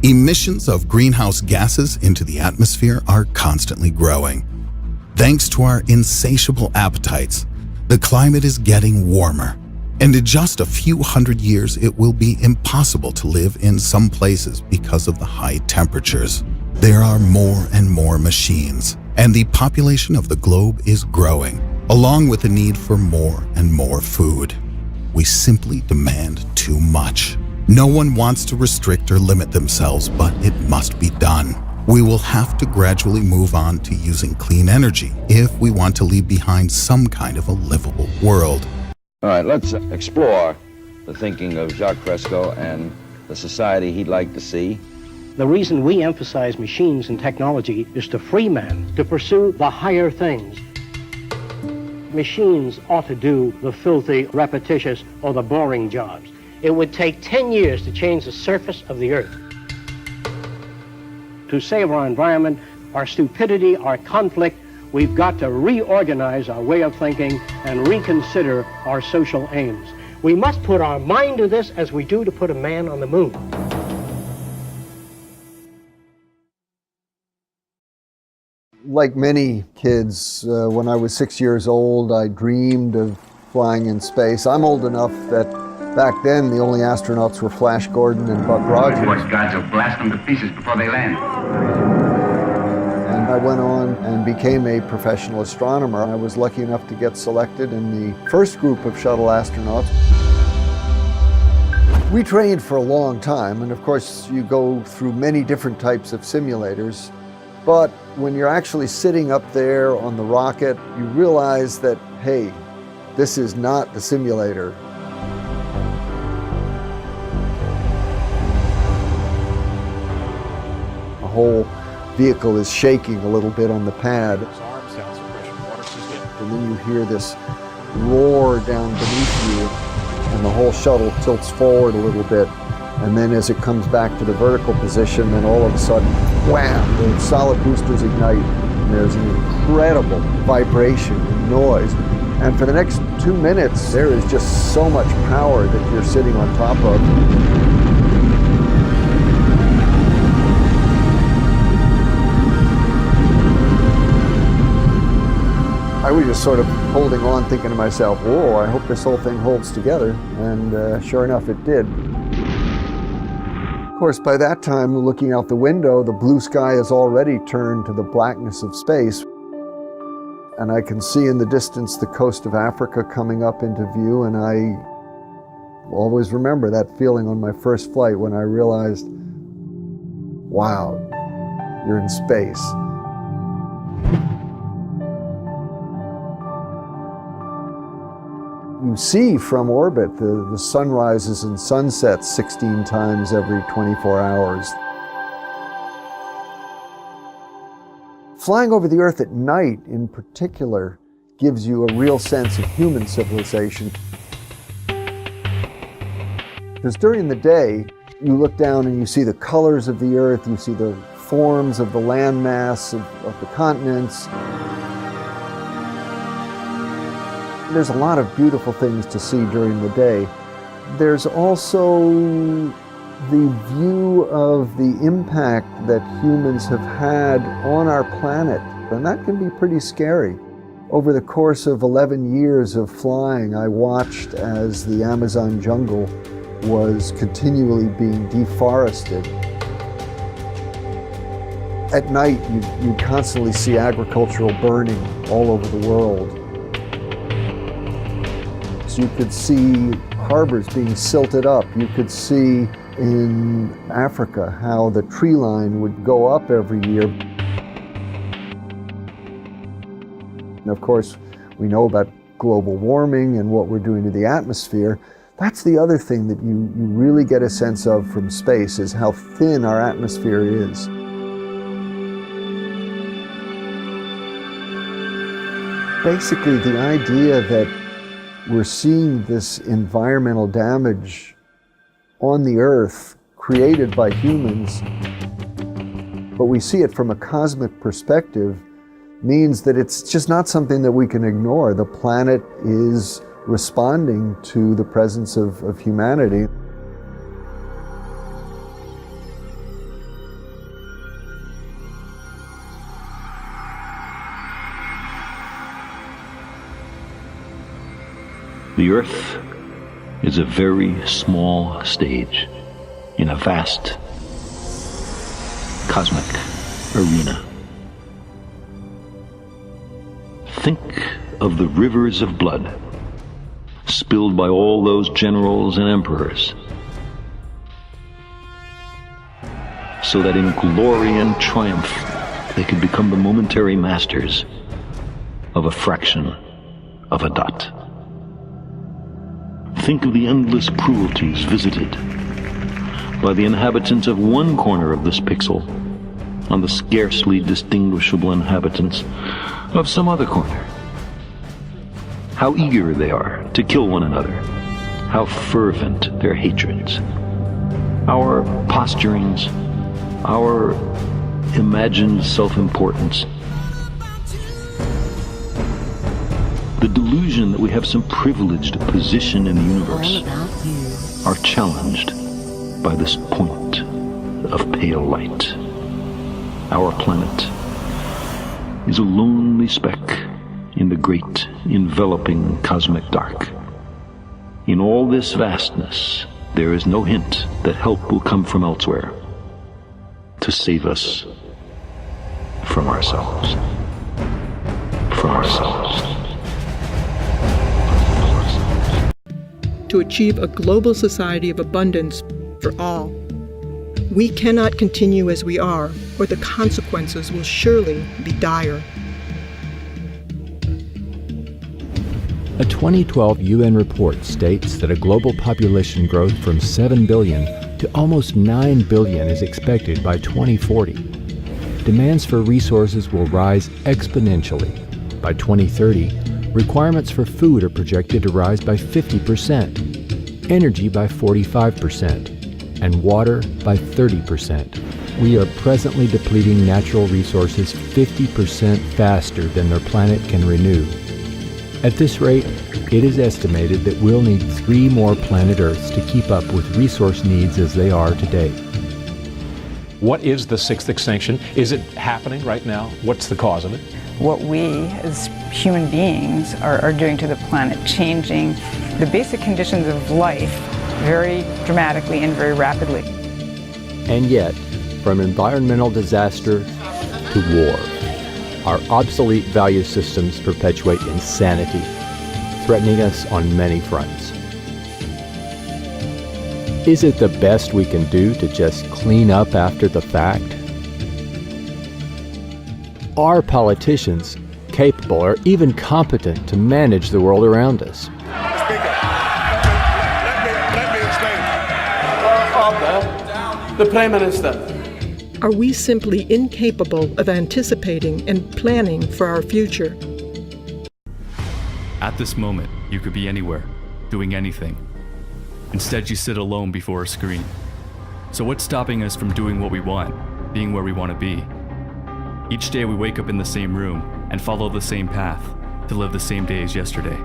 [SPEAKER 29] Emissions of greenhouse gases into the atmosphere are constantly growing. Thanks to our insatiable appetites, the climate is getting warmer. And in just a few hundred years, it will be impossible to live in some places because of the high temperatures. There are more and more machines, and the population of the globe is growing, along with the need for more and more food. We simply demand too much. No one wants to restrict or limit themselves, but it must be done. We will have to gradually move on to using clean energy if we want to leave behind some kind of a livable world.
[SPEAKER 31] All right, let's explore the thinking of Jacques Fresco and the society he'd like to see.
[SPEAKER 32] The reason we emphasize machines and technology is to free man to pursue the higher things. Machines ought to do the filthy, repetitious, or the boring jobs. It would take 10 years to change the surface of the earth. To save our environment, our stupidity, our conflict, we've got to reorganize our way of thinking and reconsider our social aims. We must put our mind to this as we do to put a man on the moon.
[SPEAKER 33] Like many kids, when I was 6 years old, I dreamed of
[SPEAKER 2] flying in space. I'm old enough that back then the only astronauts were Flash Gordon and Buck Rogers.
[SPEAKER 3] Guards will blast them to pieces before they land.
[SPEAKER 2] And I went on and became a professional astronomer. I was lucky enough to get selected in the first group of shuttle astronauts. We trained for a long time, and of course you go through many different types of simulators. But when you're actually sitting up there on the rocket, you realize that, hey, this is not the simulator. The whole vehicle is shaking a little bit on the pad. And then you hear this roar down beneath you, and the whole shuttle tilts forward a little bit. And then as it comes back to the vertical position, then all of a sudden, wham, the solid boosters ignite. And there's an incredible vibration and noise. And for the next 2 minutes, there is just so much power that you're sitting on top of. I was just sort of holding on, thinking to myself, whoa, I hope this whole thing holds together. And sure enough, it did. Of course, by that time, looking out the window, the blue sky has already turned to the blackness of space. And I can see in the distance the coast of Africa coming up into view, and I always remember that feeling on my first flight when I realized, wow, you're in space. You see from orbit the sunrises and sunsets 16 times every 24 hours. Flying over the Earth at night, in particular, gives you a real sense of human civilization. Because during the day, you look down and you see the colors of the Earth, you see the forms of the landmass of the continents. There's a lot of beautiful things to see during the day. There's also the view of the impact that humans have had on our planet, and that can be pretty scary. Over the course of 11 years of flying, I watched as the Amazon jungle was continually being deforested. At night, you constantly see agricultural burning all over the world. So you could see harbors being silted up. You could see in Africa how the tree line would go up every year. And of course, we know about global warming and what we're doing to the atmosphere. That's the other thing that you really get a sense of from space, is how thin our atmosphere is. Basically, the idea that we're seeing this environmental damage on the Earth created by humans, but we see it from a cosmic perspective, means that it's just not something that we can ignore. The planet is responding to the presence of humanity.
[SPEAKER 6] The Earth is a very small stage in a vast cosmic arena. Think of the rivers of blood spilled by all those generals and emperors, so that in glory and triumph they could become the momentary masters of a fraction of a dot. Think of the endless cruelties visited by the inhabitants of one corner of this pixel on the scarcely distinguishable inhabitants of some other corner. How eager they are to kill one another, how fervent their hatreds. Our posturings, our imagined self-importance, the delusion that we have some privileged position in the universe are challenged by this point of pale light. Our planet is a lonely speck in the great enveloping cosmic dark. In all this vastness, there is no hint that help will come from elsewhere to save us from ourselves. From ourselves.
[SPEAKER 7] To achieve a global society of abundance for all. We cannot continue as we are, or the consequences will surely be dire.
[SPEAKER 8] A 2012 UN report states that a global population growth from 7 billion to almost 9 billion is expected by 2040. Demands for resources will rise exponentially. By 2030, requirements for food are projected to rise by 50%, energy by 45%, and water by 30%. We are presently depleting natural resources 50% faster than their planet can renew. At this rate, it is estimated that we'll need 3 more planet Earths to keep up with resource needs as they are today.
[SPEAKER 9] What is the 6th extinction? Is it happening right now? What's the cause of it?
[SPEAKER 11] What we as human beings are doing to the planet, changing the basic conditions of life very dramatically and very rapidly.
[SPEAKER 8] And yet, from environmental disaster to war, our obsolete value systems perpetuate insanity, threatening us on many fronts. Is it the best we can do to just clean up after the fact? Are politicians capable or even competent to manage the world around us?
[SPEAKER 12] Speaker, let me explain. The Prime Minister.
[SPEAKER 7] Are we simply incapable of anticipating and planning for our future?
[SPEAKER 14] At this moment, you could be anywhere, doing anything. Instead, you sit alone before a screen. So what's stopping us from doing what we want, being where we want to be? Each day we wake up in the same room and follow the same path to live the same day as yesterday.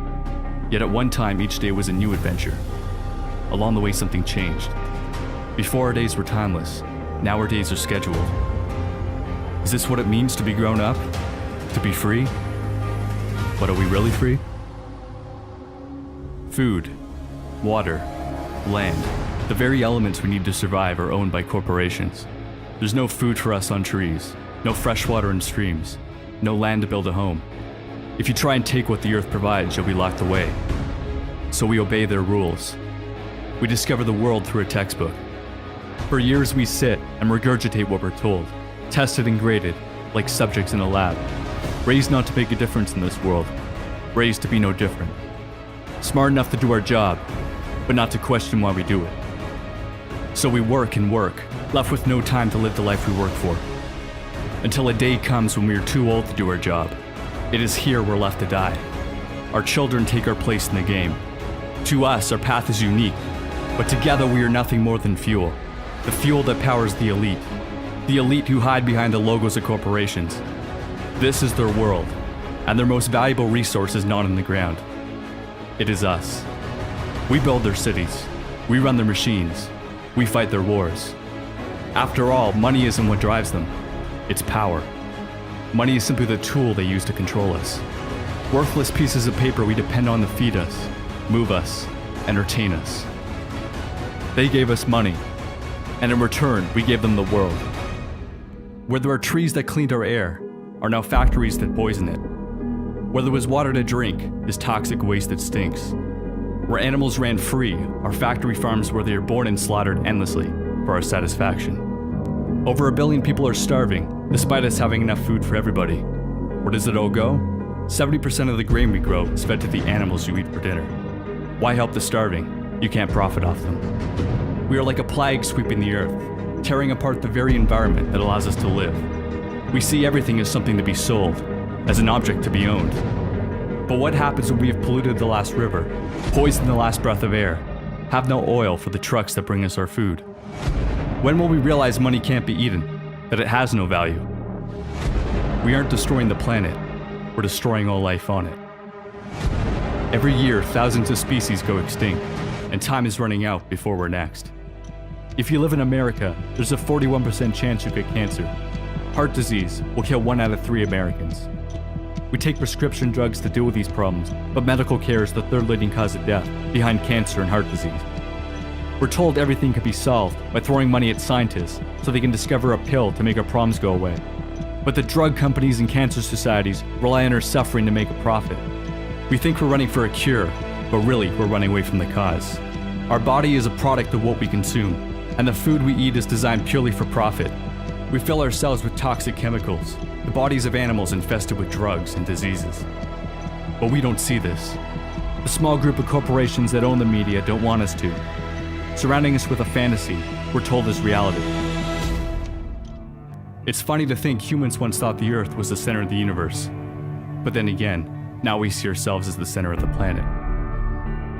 [SPEAKER 14] Yet at one time, each day was a new adventure. Along the way, something changed. Before, our days were timeless. Now our days are scheduled. Is this what it means to be grown up? To be free? But are we really free? Food, water, land, the very elements we need to survive are owned by corporations. There's no food for us on trees, no fresh water in streams, no land to build a home. If you try and take what the earth provides, you'll be locked away. So we obey their rules. We discover the world through a textbook. For years we sit and regurgitate what we're told, tested and graded, like subjects in a lab. Raised not to make a difference in this world, raised to be no different. Smart enough to do our job, but not to question why we do it. So we work and work, left with no time to live the life we work for. Until a day comes when we are too old to do our job. It is here we're left to die. Our children take our place in the game. To us, our path is unique, but together we are nothing more than fuel. The fuel that powers the elite who hide behind the logos of corporations. This is their world, and their most valuable resource is not in the ground. It is us. We build their cities, we run their machines, we fight their wars. After all, money isn't what drives them, it's power. Money is simply the tool they use to control us. Worthless pieces of paper we depend on to feed us, move us, entertain us. They gave us money, and in return, we gave them the world. Where there are trees that cleaned our air, are now factories that poison it. Where there was water to drink, is toxic waste that stinks. Where animals ran free, are factory farms where they are born and slaughtered endlessly for our satisfaction. Over 1 billion people are starving, despite us having enough food for everybody. Where does it all go? 70% of the grain we grow is fed to the animals you eat for dinner. Why help the starving? You can't profit off them. We are like a plague sweeping the earth, tearing apart the very environment that allows us to live. We see everything as something to be sold, as an object to be owned. But what happens when we have polluted the last river, poisoned the last breath of air, have no oil for the trucks that bring us our food? When will we realize money can't be eaten, that it has no value? We aren't destroying the planet, we're destroying all life on it. Every year, thousands of species go extinct, and time is running out before we're next. If you live in America, there's a 41% chance you get cancer. Heart disease will kill 1 out of 3 Americans. We take prescription drugs to deal with these problems, but medical care is the third leading cause of death, behind cancer and heart disease. We're told everything can be solved by throwing money at scientists so they can discover a pill to make our problems go away. But the drug companies and cancer societies rely on our suffering to make a profit. We think we're running for a cure, but really we're running away from the cause. Our body is a product of what we consume, and the food we eat is designed purely for profit. We fill ourselves with toxic chemicals, the bodies of animals infested with drugs and diseases. But we don't see this. The small group of corporations that own the media don't want us to. Surrounding us with a fantasy we're told is reality. It's funny to think humans once thought the Earth was the center of the universe. But then again, now we see ourselves as the center of the planet.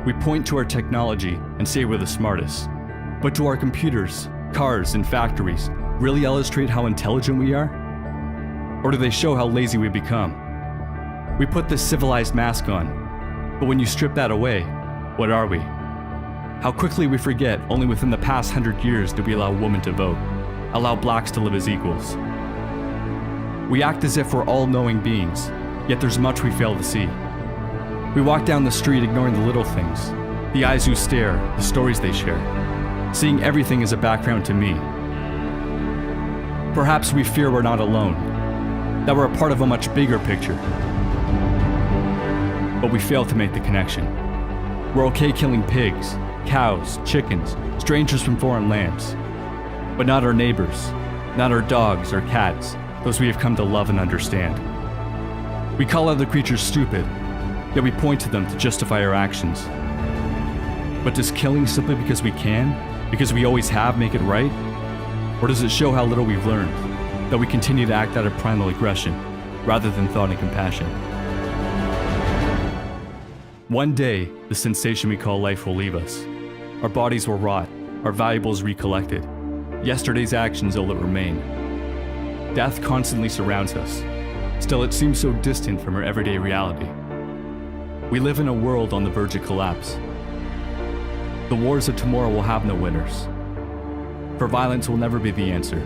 [SPEAKER 14] We point to our technology and say we're the smartest. But do our computers, cars, and factories really illustrate how intelligent we are? Or do they show how lazy we become? We put this civilized mask on, but when you strip that away, what are we? How quickly we forget only within the past 100 years did we allow women to vote, allow blacks to live as equals. We act as if we're all-knowing beings, yet there's much we fail to see. We walk down the street ignoring the little things, the eyes who stare, the stories they share, seeing everything as a background to me. Perhaps we fear we're not alone, that we're a part of a much bigger picture. But we fail to make the connection. We're okay killing pigs, cows, chickens, strangers from foreign lands, but not our neighbors, not our dogs or cats, those we have come to love and understand. We call other creatures stupid, yet we point to them to justify our actions. But does killing simply because we can, because we always have, make it right? Or does it show how little we've learned, that we continue to act out of primal aggression, rather than thought and compassion? One day, the sensation we call life will leave us. Our bodies will rot, our valuables recollected. Yesterday's actions will remain. Death constantly surrounds us. Still, it seems so distant from our everyday reality. We live in a world on the verge of collapse. The wars of tomorrow will have no winners. For violence will never be the answer.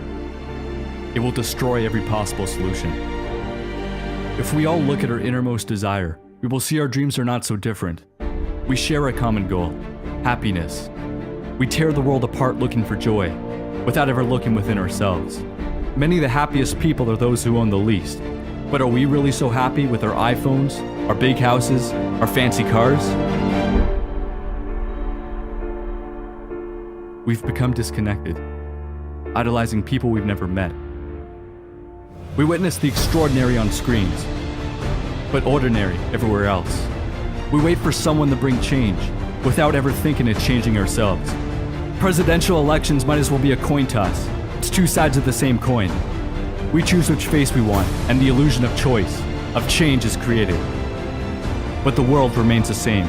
[SPEAKER 14] It will destroy every possible solution. If we all look at our innermost desire, we will see our dreams are not so different. We share a common goal, happiness. We tear the world apart looking for joy, without ever looking within ourselves. Many of the happiest people are those who own the least. But are we really so happy with our iPhones, our big houses, our fancy cars? We've become disconnected, idolizing people we've never met. We witness the extraordinary on screens, but ordinary everywhere else. We wait for someone to bring change, without ever thinking of changing ourselves. Presidential elections might as well be a coin toss. It's two sides of the same coin. We choose which face we want, and the illusion of choice, of change is created. But the world remains the same.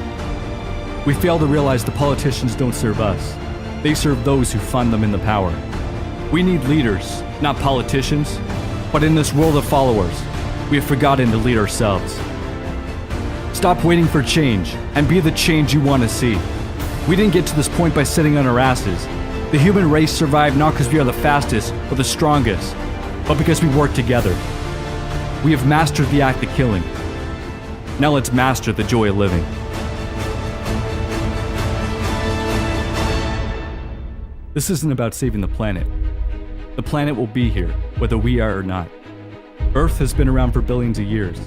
[SPEAKER 14] We fail to realize the politicians don't serve us. They serve those who fund them in the power. We need leaders, not politicians. But in this world of followers, we have forgotten to lead ourselves. Stop waiting for change, and be the change you want to see. We didn't get to this point by sitting on our asses. The human race survived not because we are the fastest or the strongest, but because we work together. We have mastered the act of killing. Now let's master the joy of living. This isn't about saving the planet. The planet will be here, whether we are or not. Earth has been around for billions of years.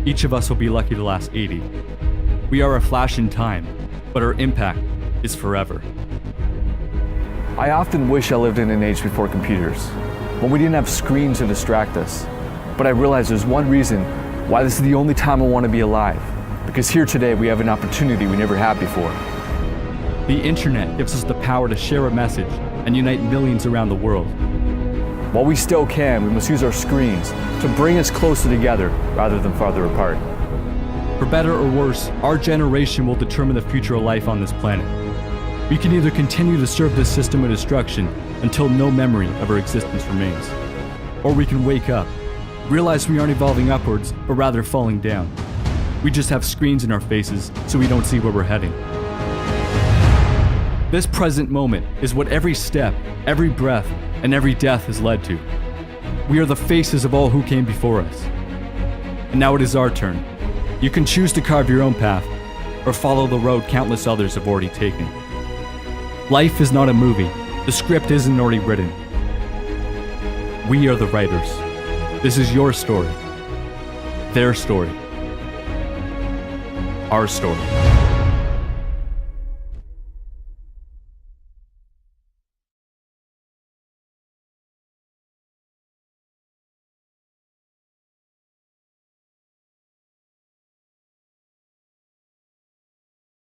[SPEAKER 14] Each of us will be lucky to last 80. We are a flash in time, but our impact is forever.
[SPEAKER 1] I often wish I lived in an age before computers, when we didn't have screens to distract us. But I realize there's one reason why this is the only time I want to be alive. Because here today we have an opportunity we never had before.
[SPEAKER 14] The internet gives us the power to share a message and unite millions around the world.
[SPEAKER 1] While we still can, we must use our screens to bring us closer together rather than farther apart.
[SPEAKER 14] For better or worse, our generation will determine the future of life on this planet. We can either continue to serve this system of destruction until no memory of our existence remains, or we can wake up, realize we aren't evolving upwards, but rather falling down. We just have screens in our faces so we don't see where we're heading. This present moment is what every step, every breath, and every death has led to. We are the faces of all who came before us. And now it is our turn. You can choose to carve your own path, or follow the road countless others have already taken. Life is not a movie. The script isn't already written. We are the writers. This is your story. Their story. Our story.